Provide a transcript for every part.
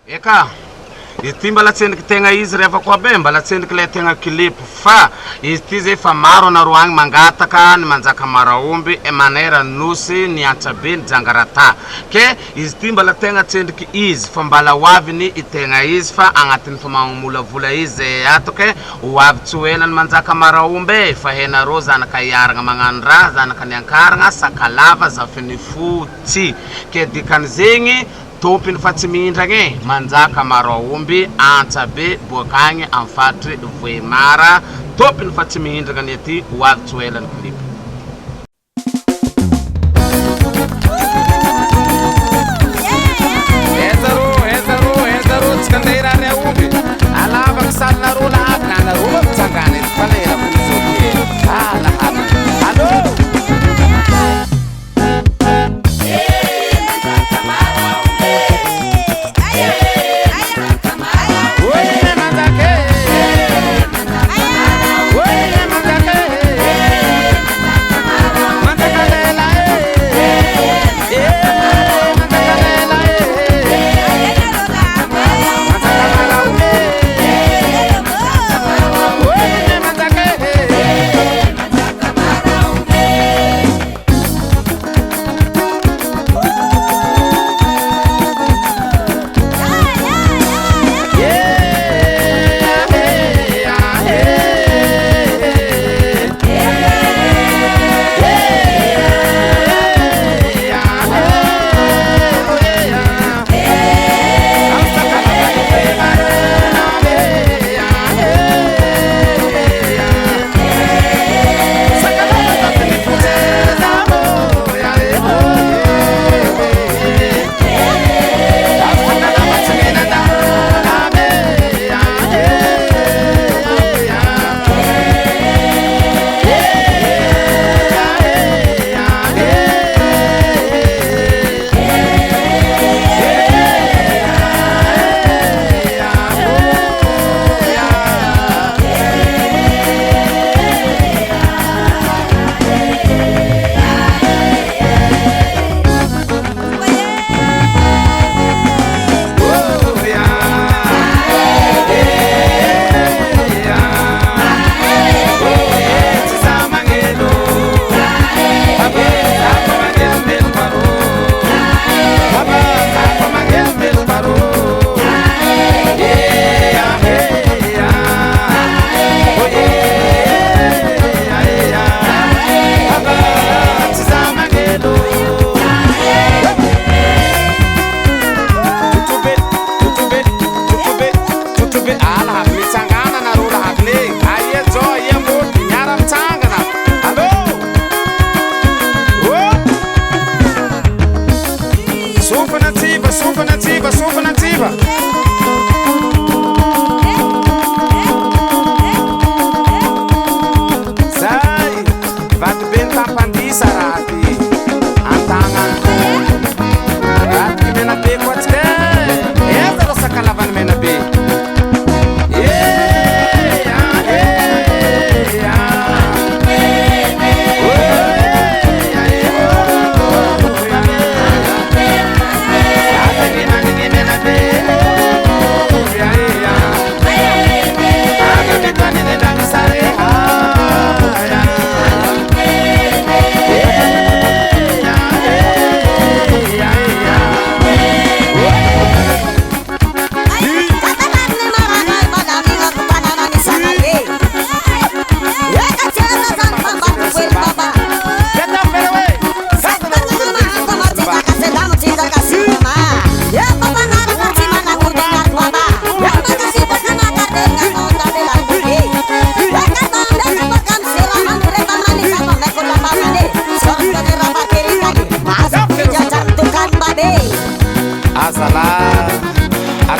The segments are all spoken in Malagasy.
Eka, ity mbala tsendriky tegna izy rehefa koa be mbala tsendriky le tegna clip fa izy ty zay fa maro anaro agny mangataka ny manjaka maraomby manera nosy ny antsabe ny jangarata ke izy ty mbala tegna tsendriky izy fa mbala hoaviny itegna izy fa agnatin'ny fa magnomolavola izy zay ato ke hoavy tsy hoela ny manjaka maraomby fa henaro zanaka iaragna magnano raha zanaka ny ankaragna sakalava zafiny fotsy ke dikan'izegny tompiny fa tsy mihindragne manjaka maraomby antsabe boakagny am fatry voemara tompiny fa tsy mihindragna ny aty hoavy tsy hoela ny clip. Ezaro tsy kandeha raha ray omby alavaka salinareo lahaby na anareo mitsangana eto fa lera polisoke lahaby allo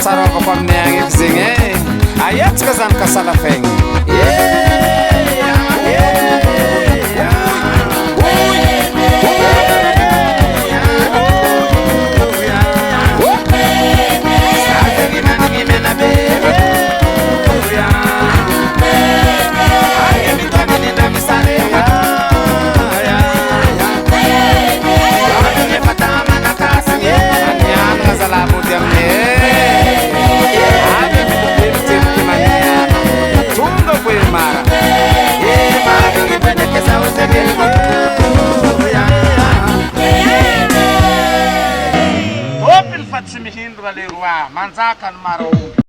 atsara ko pamneangi kzinge ayat kazan kasalafeng Salamu jamne tsy mihindra le roa manjaka ny maraomby